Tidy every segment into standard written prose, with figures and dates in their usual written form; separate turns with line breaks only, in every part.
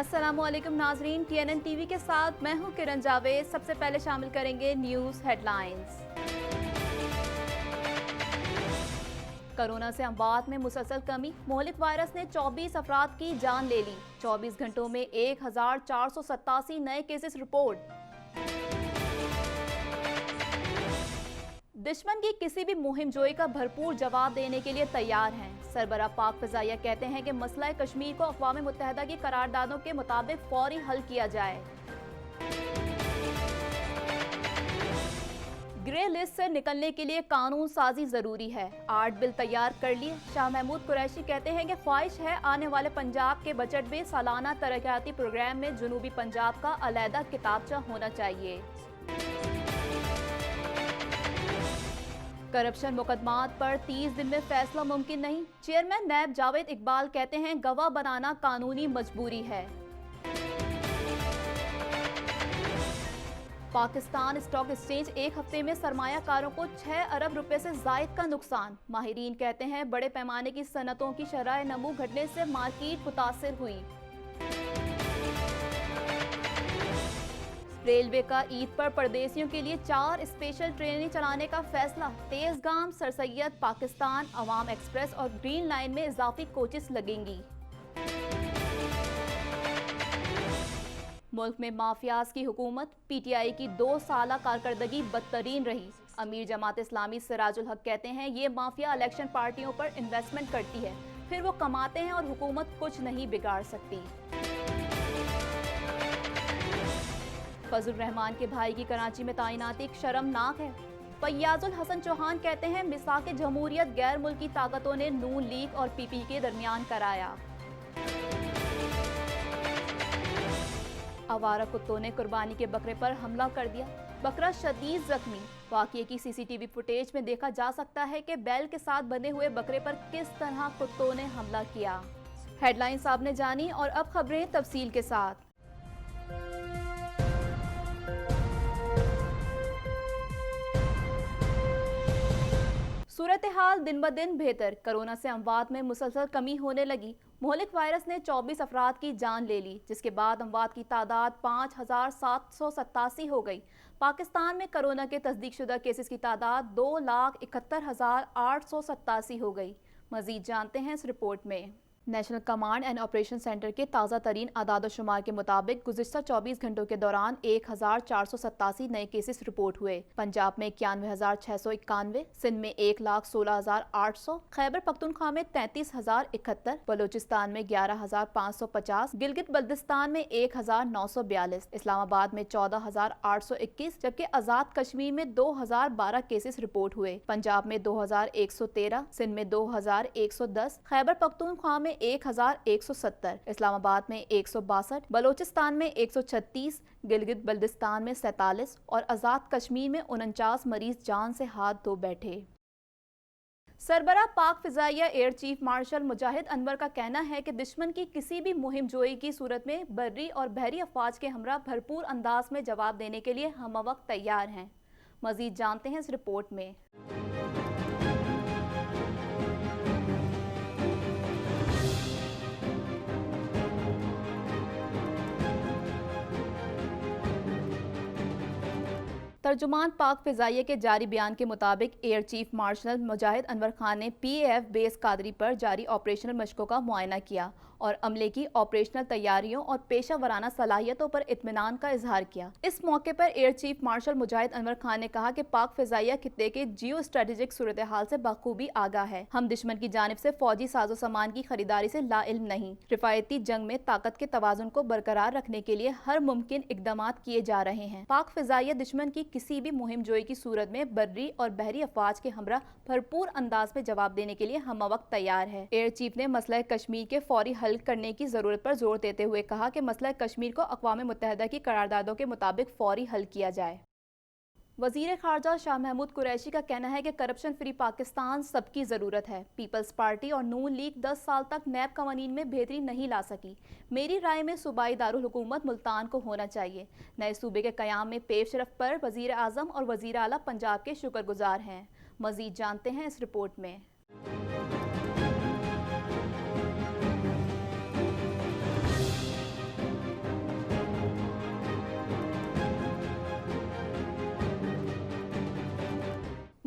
अस्सलामुअलैकुम नाजरीन, TNN TV के साथ मैं हूं किरण जावेद। सबसे पहले शामिल करेंगे न्यूज़ हेडलाइंस। कोरोना से अमवात में मुसलसल कमी, मोहलिक वायरस ने 24 अफराद की जान ले ली। 24 घंटों में 1487 नए केसेस रिपोर्ट। दुश्मन की किसी भी मुहिम जोई का भरपूर जवाब देने के लिए तैयार हैं। सरबराह पाक फ़िज़ाइया कहते हैं कि मसला कश्मीर को अक़वाम मुत्तहिदा की करारदादों के मुताबिक फौरी हल किया जाए। ग्रे लिस्ट से निकलने के लिए कानून साजी जरूरी है। 8 बिल तैयार कर लिए। शाह महमूद कुरैशी कहते हैं कि ख्वाहिश है आने वाले पंजाब के बजट में सालाना तरक्याती प्रोग्राम में जनूबी पंजाब का अलहदा किताबचा होना चाहिए। करप्शन मुकदमात पर 30 दिन में फैसला मुमकिन नहीं। चेयरमैन नैब जावेद इकबाल कहते हैं गवाह बनाना कानूनी मजबूरी है। पाकिस्तान स्टॉक एक्सचेंज एक हफ्ते में सरमायाकारों को 6 अरब रुपए से जायद का नुकसान। माहिरीन कहते हैं बड़े पैमाने की सनतों की शरह नमू घटने से मार्केट मुतासिर हुई। रेलवे का ईद पर परदेसियों के लिए 4 स्पेशल ट्रेनें चलाने का फैसला। तेजगाम, सरसैयद, पाकिस्तान, अवाम एक्सप्रेस और ग्रीन लाइन में इजाफी कोचेस लगेंगी। मुल्क में माफियाज की हुकूमत, PTI की 2 साला कारकर्दगी बदतरीन रही। अमीर जमात इस्लामी सिराजुल हक कहते हैं ये माफिया इलेक्शन पार्टियों पर इन्वेस्टमेंट करती है, फिर वो कमाते हैं और हुकूमत कुछ नहीं बिगाड़ सकती। फजल रहमान के भाई की कराची में तैनाती शर्मनाक है। फैयाजुल हसन चौहान कहते हैं मिसाक जमहूरियत गैर मुल्की ताकतों ने नून लीग और PP के दरमियान कराया। आवारा कुत्तों ने कुर्बानी के बकरे पर हमला कर दिया। बकरा शदीद जख्मी। वाक़ये की CCTV फुटेज में देखा जा सकता है कि बैल के साथ बंधे हुए बकरे पर किस तरह कुत्तों ने हमला किया। हेडलाइंस आपने जानी और अब खबरें तफसील के साथ। सूरत हाल दिन ब दिन बेहतर। कोरोना से अमवात में मुसलसल कमी होने लगी। मोहलिक वायरस ने 24 अफराद की जान ले ली, जिसके बाद अमवात की तादाद 5787 हो गई। पाकिस्तान में कोरोना के तस्दीकशुदा केसेस की तादाद 2,71,887 हो गई। मजीद जानते हैं इस रिपोर्ट में। National command and operation centre के ताज़ा तरीन आदाद-ओ-शुमार के मुताबिक गुज़िश्ता 24 घंटों के दौरान 1487 नए केसेस रिपोर्ट हुए। पंजाब में 91,691, सिंध में 1,16,800, खैबर पख्तूनख्वा में 33,071, बलोचिस्तान में 11,550, गिलगित बल्तिस्तान में 1,942, इस्लामाबाद में 14,821, जबकि आज़ाद कश्मीर में 2,012 केसेस रिपोर्ट हुए। पंजाब में 2,113, सिंध में 2,110, खैबर पख्तूनख्वा में 1,170, इस्लामाबाद में 162, बलोचिस्तान में 136, गिलगित बल्तिस्तान में 47 और आज़ाद कश्मीर में 49 मरीज जान से हाथ धो बैठे। सरबराह पाक फ़िज़ाइया एयर चीफ मार्शल मुजाहिद अनवर का कहना है कि दुश्मन की किसी भी मुहिम जोई की सूरत में बर्री और बहरी अफवाज के हमरा भरपूर अंदाज में जवाब देने के लिए हम वक्त तैयार हैं। मजीद जानते हैं इस रिपोर्ट में। तर्जुमान पाक फ़िज़ाइया के जारी बयान के मुताबिक एयर चीफ मार्शल मुजाहिद अनवर खान ने PAF बेस कादरी पर जारी ऑपरेशनल मशकों का मुआयना किया और अमले की ऑपरेशनल तैयारियों और पेशा वराना सलाहियतों पर इत्मीनान का इजहार किया। इस मौके पर एयर चीफ मार्शल मुजाहिद अनवर खान ने कहा कि पाक फ़िज़ाइया खित्ते के जियो स्ट्रेटेजिक सूरत हाल से बखूबी आगाह है। हम दुश्मन की जानिब से फौजी साजो सामान की खरीदारी से लाइल्म नहीं। रिफायती जंग में ताकत के तवाज़ुन को बरकरार रखने के लिए हर मुमकिन इकदामात किए जा रहे हैं। पाक फ़िज़ाइया दुश्मन की किसी भी मुहिम जोई की सूरत में बर्री और बहरी अफवाज के हमरा भरपूर अंदाज में जवाब देने के लिए हम वक्त तैयार है। एयर चीफ ने मसला कश्मीर के फौरी हल करने की जरूरत पर जोर देते हुए कहा कि मसला कश्मीर को अक़वाम मुत्तहिदा की करारदादों के मुताबिक फौरी हल किया जाए। वज़ीर ख़ारजा शाह महमूद कुरैशी का कहना है कि करप्शन फ्री पाकिस्तान सबकी ज़रूरत है। पीपल्स पार्टी और नून लीग 10 साल तक नैब कवानीन में बेहतरी नहीं ला सकी। मेरी राय में सूबाई दारुल हुकूमत मुल्तान को होना चाहिए। नए सूबे के क़याम में पेश रफ्त पर वज़ीर आज़म और वज़ीर आला पंजाब के शुक्रगुजार हैं। मज़ीद जानते हैं इस रिपोर्ट में।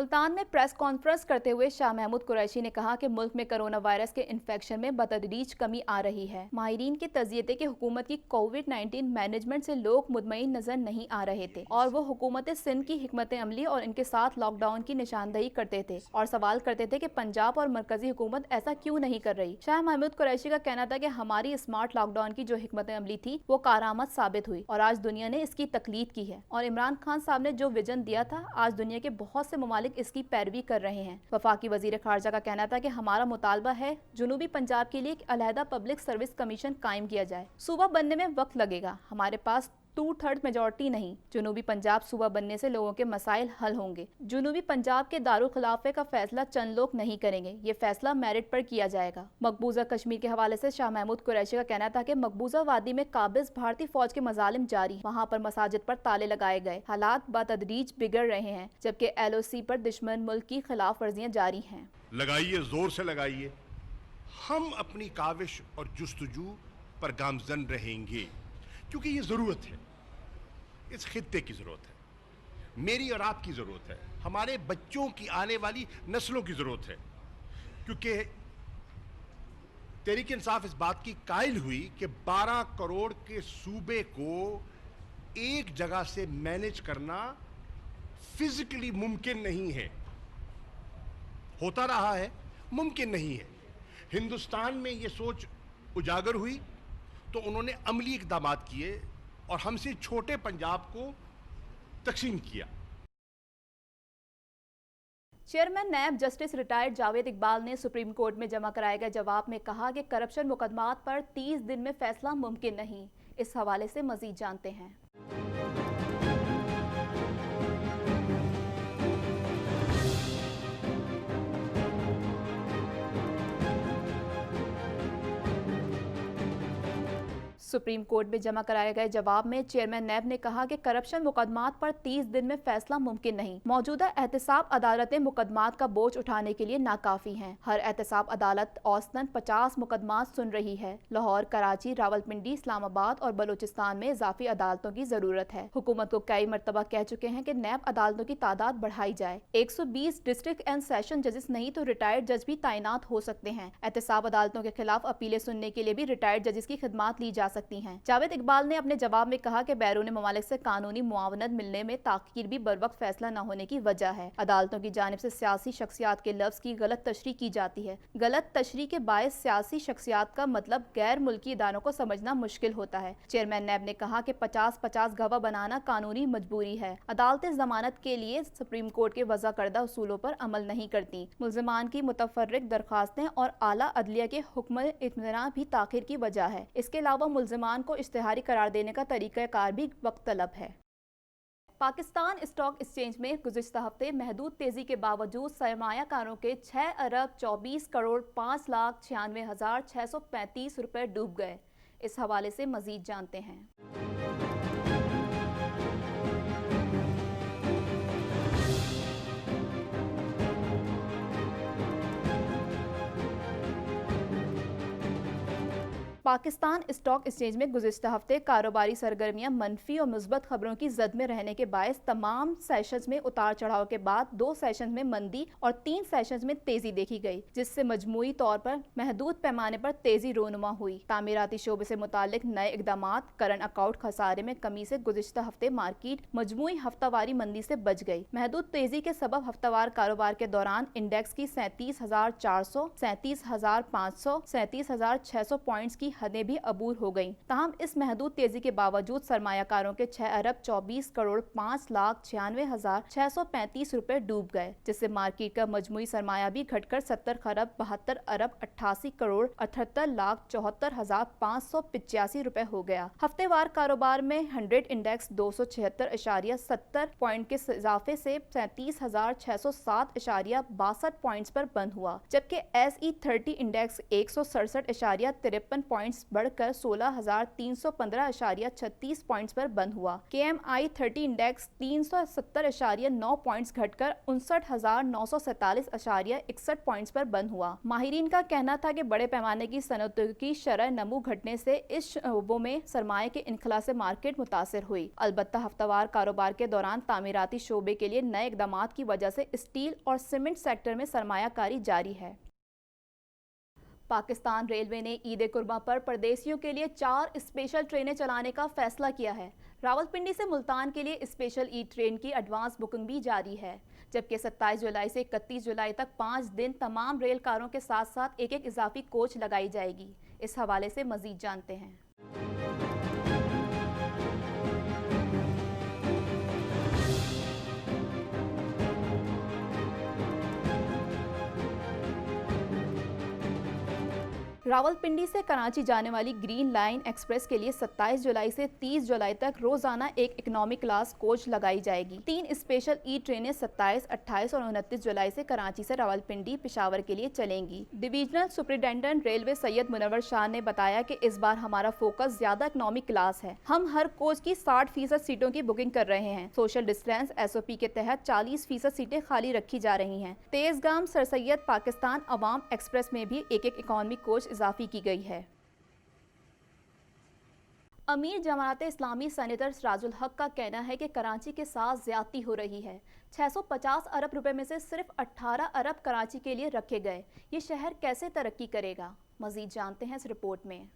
मुल्तान में प्रेस कॉन्फ्रेंस करते हुए शाह महमूद कुरैशी ने कहा कि मुल्क में कोरोना वायरस के इन्फेक्शन में बतदरीज कमी आ रही है। माहिरीन की तजियत है कि हुकूमत की कोविड-19 मैनेजमेंट से लोग मुतमईन नजर नहीं आ रहे थे और वो हुकूमत सिंध की हिकमत अमली और इनके साथ लॉकडाउन की निशानदही करते थे और सवाल करते थे कि पंजाब और मरकजी हुकूमत ऐसा क्यों नहीं कर रही। शाह महमूद कुरैशी का कहना था कि हमारी स्मार्ट लॉकडाउन की जो हिकमत अमली थी वो कारआमद साबित हुई और आज दुनिया ने इसकी तकलीद की है और इमरान खान साहब ने जो विजन दिया था आज दुनिया के बहुत से ममालिक इसकी पैरवी कर रहे हैं। वफाकी वजीर खारजा का कहना था कि हमारा मुतालबा है जुनूबी पंजाब के लिए एक अलहदा पब्लिक सर्विस कमीशन कायम किया जाए। सूबा बनने में वक्त लगेगा, हमारे पास 2/3 मेजॉरिटी नहीं। जुनूबी पंजाब सूबा बनने से लोगों के मसाइल हल होंगे। जुनूबी पंजाब के दारुल खिलाफे का फैसला चंद लोग नहीं करेंगे, ये फैसला मेरिट पर किया जाएगा। मकबूजा कश्मीर के हवाले से शाह महमूद कुरैशी का कहना था कि मकबूजा वादी में काबिज भारतीय फौज के मजालिम जारी, वहाँ पर मसाजिद पर ताले लगाए गए, हालात बतदरीज बिगड़ रहे हैं, जबकि LOC पर दुश्मन मुल्क की खिलाफ वर्जियाँ जारी हैं।
लगाइए, जोर से लगाइए, हम अपनी काविश और जुस्तजू पर गामजन रहेंगे क्योंकि ये जरूरत है, इस खित्ते की जरूरत है, मेरी और आपकी जरूरत है, हमारे बच्चों की आने वाली नस्लों की जरूरत है। क्योंकि तहरीक इंसाफ इस बात की कायल हुई कि 12 करोड़ के सूबे को एक जगह से मैनेज करना फिजिकली मुमकिन नहीं है, होता रहा है, मुमकिन नहीं है। हिंदुस्तान में ये सोच उजागर हुई तो उन्होंने अमली इक़दामात किए और हमसे छोटे पंजाब को तकसीम किया।
Chairman NAB justice retired Javed Iqbal ने सुप्रीम कोर्ट में जमा कराए गए जवाब में कहा कि करप्शन मुकदमात पर 30 दिन में फैसला मुमकिन नहीं। इस हवाले से मजीद जानते हैं। सुप्रीम कोर्ट में जमा कराए गए जवाब में चेयरमैन नैब ने कहा कि करप्शन मुकदमात पर 30 दिन में फैसला मुमकिन नहीं। मौजूदा एहतसाब अदालतें मुकदमात का बोझ उठाने के लिए नाकाफी हैं। हर एहतसाब अदालत औसतन 50 मुकदमात सुन रही है। लाहौर, कराची, रावलपिंडी, इस्लामाबाद और बलूचिस्तान में इजाफी अदालतों की जरूरत है। हुकूमत को कई मरतबा कह चुके हैं कि नैब अदालतों की तादाद बढ़ाई जाए। 120 डिस्ट्रिक्ट एंड सेशन जजेस नहीं तो रिटायर्ड जज भी तैनात हो सकते हैं। एहतसाब अदालतों के खिलाफ अपीलें सुनने के लिए भी रिटायर्ड जजेस की खिदमात ली जा सकती हैं। जावेद इकबाल ने अपने जवाब में कहा कि बैरून ममालिक से कानूनी मुआवनत मिलने में ताखीर भी बरवक्त फैसला न होने की वजह है। अदालतों की जानिब से सियासी शख्सियात के लफ्ज की गलत तशरीह की जाती है। गलत तशरीह के बायस सियासी शख्सियात का मतलब गैर मुल्की इदारों को समझना मुश्किल होता है। चेयरमैन नैब ने कहा कि 50-50 गवाह बनाना कानूनी मजबूरी है। अदालतें जमानत के लिए सुप्रीम कोर्ट के वज़ा करदा उसूलों पर अमल नहीं करती। मुल्ज़िमान की मुतफर्रिक दरखास्तें और आला अदलिया के हुक्म इत्मीनान भी ताखिर की वजह है। इसके अलावा मुल्ज़िमान को इश्तिहारी करार देने का तरीक़ाकार भी वक्त तलब है। पाकिस्तान स्टॉक एक्सचेंज में गुज़िश्ता हफ्ते महदूद तेज़ी के बावजूद सरमायाकारों के 6 अरब 24 करोड़ 5,96,635 रुपए डूब गए। इस हवाले से मज़ीद जानते हैं। पाकिस्तान स्टॉक एक्सचेंज में गुज़िश्ता हफ्ते कारोबारी सरगर्मियां मनफी और मुस्बत खबरों की जद में रहने के बायस तमाम सेशंस में उतार चढ़ाव के बाद 2 सेशंस में मंदी और 3 सेशंस में तेजी देखी गई, जिससे मजमूई तौर पर महदूद पैमाने पर तेजी रोनुमा हुई। तामीराती शोबे से मुतालिक नए इकदामात, करंट अकाउंट खसारे में कमी से गुज़िश्ता हफ्ते मार्केट मजमूई हफ्तावारी मंदी से बच गई। महदूद तेजी के सबब हफ्तावार कारोबार के दौरान इंडेक्स की 37,400, 37,500, 37,600 पॉइंट्स की हदें भी अबूर हो गईं। ताहम इस महदूद तेजी के बावजूद सरमायाकारों के 6 अरब 24 करोड़ 5,96,635 रुपए डूब गए, जिससे मार्केट का मजमूई सरमाया भी घटकर 70 खरब 72 अरब 88 करोड़ 78,74,585 रुपए हो गया। हफ्तेवार कारोबार में 100 इंडेक्स 276.70 पॉइंट के इजाफे से 37,607.62 पॉइंट्स पर बंद हुआ, जबकि SE30 इंडेक्स 167.53 पॉइंट्स बढ़कर 16,315.36 पॉइंट्स पर बंद हुआ। KMI 30 इंडेक्स 370.9 पॉइंट्स घटकर 59,947.61 पॉइंट्स पर बंद हुआ। माहिरीन का कहना था कि बड़े पैमाने की सनअतों की शरह नमू घटने से इस शोबों में सरमाए के इनखला से मार्केट मुतासिर हुई। अलबत्ता हफ्तावार कारोबार के दौरान तामीराती शोबे के लिए नए इक़दाम की वजह से स्टील और सीमेंट सेक्टर में सरमायाकारी जारी है। पाकिस्तान रेलवे ने ईद कुर्बा पर परदेशियों के लिए 4 स्पेशल ट्रेनें चलाने का फैसला किया है। रावलपिंडी से मुल्तान के लिए स्पेशल ईद ट्रेन की एडवांस बुकिंग भी जारी है, जबकि 27 जुलाई से 31 जुलाई तक 5 दिन तमाम रेल कारों के साथ साथ एक इजाफी कोच लगाई जाएगी। इस हवाले से मजीद जानते हैं। रावलपिंडी से कराची जाने वाली ग्रीन लाइन एक्सप्रेस के लिए 27 जुलाई से 30 जुलाई तक रोजाना एक इकोनॉमी क्लास कोच लगाई जाएगी। 3 स्पेशल ई ट्रेनें 27, 28 और 29 जुलाई से कराची से रावलपिंडी पेशावर के लिए चलेंगी। Divisional superintendent railway Syed Munawwar Shah ने बताया कि इस बार हमारा फोकस ज्यादा इकोनॉमी क्लास है। हम हर कोच की 60% सीटों की बुकिंग कर रहे हैं। सोशल डिस्टेंस SOP के तहत 40% सीटें खाली रखी जा रही हैं। तेजगाम सर सैयद पाकिस्तान अवाम एक्सप्रेस में भी एक इकोनॉमी कोच इजाफी की गई है। अमीर जमात इस्लामी सेनेटर सिराजुल हक का कहना है कि कराची के साथ ज्यादती हो रही है। 650 अरब रुपए में से सिर्फ 18 अरब कराची के लिए रखे गए। ये शहर कैसे तरक्की करेगा? मजीद जानते हैं इस रिपोर्ट में।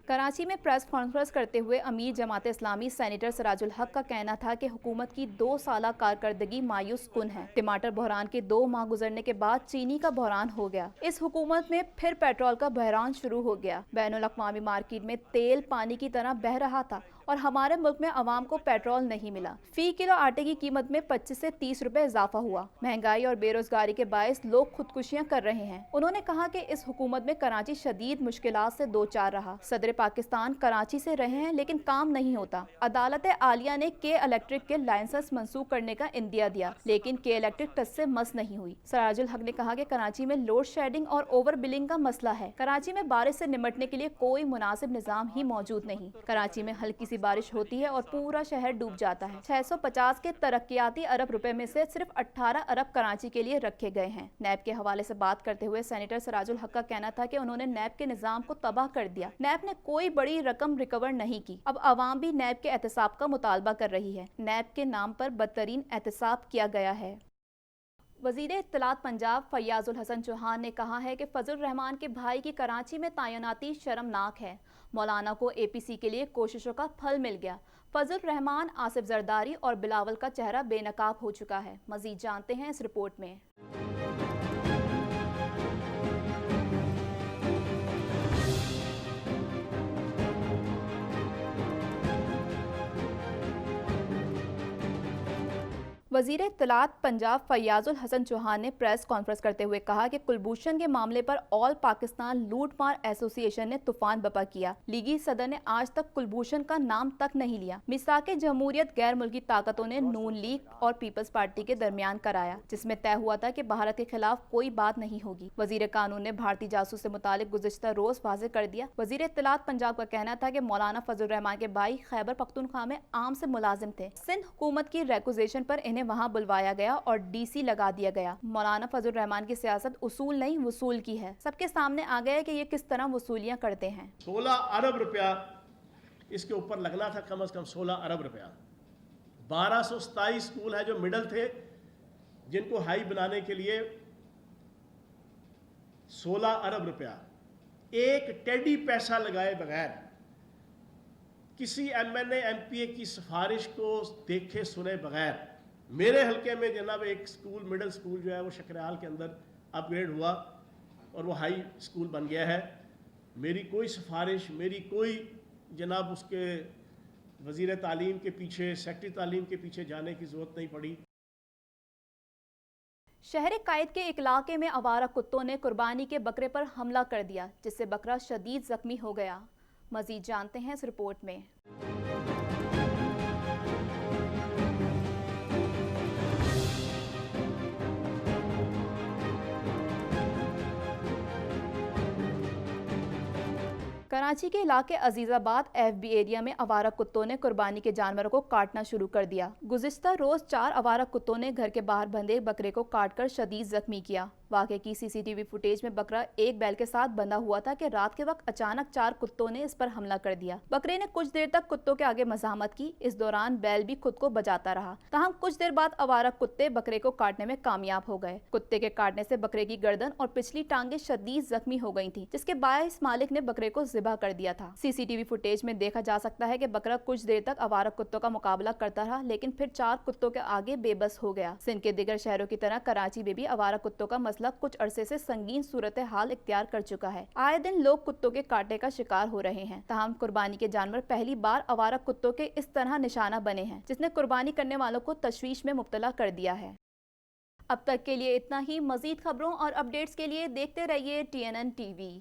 कराची में प्रेस कॉन्फ्रेंस करते हुए अमीर जमात इस्लामी सेनेटर सिराजुल हक का कहना था कि हुकूमत की 2 साला कारकर्दगी मायूस कुन है। टमाटर बहरान के 2 माह गुजरने के बाद चीनी का बहरान हो गया। इस हुकूमत में फिर पेट्रोल का बहरान शुरू हो गया। बैनुल अक़वामी मार्केट में तेल पानी की तरह बह रहा था और हमारे मुल्क में अवाम को पेट्रोल नहीं मिला। फी किलो आटे की कीमत में 25 से 30 रुपए इजाफा हुआ। महंगाई और बेरोजगारी के बायस लोग खुदकुशियां कर रहे हैं। उन्होंने कहा कि इस हुकूमत में कराची शदीद मुश्किलात से दो चार रहा। सदर पाकिस्तान कराची से रहे हैं लेकिन काम नहीं होता। अदालत आलिया ने के इलेक्ट्रिक के लाइसेंस मंसूख करने का इंदिया दिया लेकिन के इलेक्ट्रिक टच से मस नहीं हुई। सिराजुल हक ने कहा कि कराची में लोड शेडिंग और ओवर बिलिंग का मसला है। कराची में बारिश से निपटने के लिए कोई मुनासिब निजाम ही मौजूद नहीं। कराची में हल्की सी बारिश होती है और पूरा शहर डूब जाता है। 650 के तरक्याती अरब रुपए में से सिर्फ 18 अरब कराची के लिए रखे गए हैं। नैब के हवाले से बात करते हुए सेनेटर सिराजुल हक का कहना था कि उन्होंने नैब के निजाम को तबाह कर दिया। नैब ने कोई बड़ी रकम रिकवर नहीं की। अब अवाम भी नैब के एहतसाब का मुतालबा कर रही है। नैब के नाम पर बदतरीन एहतसाब किया गया है। वज़ीर इत्तलात पंजाब फैयाजुल हसन चौहान ने कहा है कि फजल रहमान के भाई की कराची में तैनाती शर्मनाक है। मौलाना को APC के लिए कोशिशों का फल मिल गया। फजल रहमान, आसिफ जरदारी और बिलावल का चेहरा बेनकाब हो चुका है। मजीद जानते हैं इस रिपोर्ट में। वज़ीर इत्तलात पंजाब फैयाजुल हसन चौहान ने प्रेस कॉन्फ्रेंस करते हुए कहा कि कुलभूषण के मामले पर ऑल पाकिस्तान लूट मार एसोसिएशन ने तूफान बपा किया। लीगी सदर ने आज तक कुलभूषण का नाम तक नहीं लिया। मिसाके जमहूरियत गैर मुल्की ताकतों ने नून लीग और पीपल्स पार्टी के दरमियान कराया, जिसमें तय हुआ था कि भारत के खिलाफ कोई बात नहीं होगी। वजीर कानून ने भारतीय जासूस से मुतालिक गुज़िश्ता रोज वाज़े कर दिया। वज़ीर इत्तलात पंजाब का कहना था कि मौलाना फजल रहमान के भाई खैबर पख्तूनख्वा में आम से मुलाजिम थे। सिंध हुकूमत की रिक्वेजिशन पर इन्हें वहां बुलवाया गया और DC लगा दिया गया। मौलाना फजल रहमान की सियासत उसूल नहीं वसूल की है। सबके सामने आ गया कि ये किस तरह वसूलियां करते हैं।
16 अरब रुपया इसके ऊपर लगना था, कम से कम 16 अरब रुपया। 1227 स्कूल है जो मिडल थे, जिनको हाई बनाने के लिए 16 अरब रुपया, एक टेडी पैसा लगाए बगैर, किसी MNA MPA की सिफारिश को देखे सुने बगैर, मेरे हलके में जनाब एक स्कूल, मिडिल स्कूल जो है वो शकराल के अंदर अपग्रेड हुआ और वो हाई स्कूल बन गया है। मेरी कोई सिफारिश, मेरी कोई जनाब उसके वज़ीर तालीम के पीछे, सेक्रेटरी तालीम के पीछे जाने की ज़रूरत नहीं पड़ी।
शहर कायद के एक इलाके में आवारा कुत्तों ने कुर्बानी के बकरे पर हमला कर दिया, जिससे बकरा शदीद जख्मी हो गया। मजीद जानते हैं इस रिपोर्ट में। कराची के इलाके अजीजाबाद FB एरिया में आवारा कुत्तों ने कुर्बानी के जानवरों को काटना शुरू कर दिया। गुज़िश्ता रोज 4 आवारा कुत्तों ने घर के बाहर बंधे एक बकरे को काटकर शदीद जख्मी किया। वाक़े की CCTV फुटेज में बकरा एक बैल के साथ बंधा हुआ था कि रात के वक्त अचानक 4 कुत्तों ने इस पर हमला कर दिया। बकरे ने कुछ देर तक कुत्तों के आगे मज़ाहमत की। इस दौरान बैल भी खुद को बचाता रहा। ताहम कुछ देर बाद आवारा कुत्ते बकरे को काटने में कामयाब हो गए। कुत्ते के काटने से बकरे की गर्दन और पिछली टांगे शदीद जख्मी हो गई थी, जिसके बायस मालिक ने बकरे को ज़िबा कर दिया था। CCTV फुटेज में देखा जा सकता है कि बकरा कुछ देर तक आवारा कुत्तों का मुकाबला करता रहा, लेकिन फिर 4 कुत्तों के आगे बेबस हो गया। सिंध के दीगर शहरों की तरह कराची में भी आवारा कुत्तों का मसला कुछ अरसे से संगीन सूरत हाल इख्तियार कर चुका है। आए दिन लोग कुत्तों के कांटे का शिकार हो रहे हैं। ताहम कुर्बानी के जानवर पहली बार आवारा कुत्तों के इस तरह निशाना बने हैं, जिसने कुर्बानी करने वालों को तशवीश में मुब्तला कर दिया है। अब तक के लिए इतना ही। मजीद खबरों और अपडेट्स के लिए देखते रहिए TNN TV।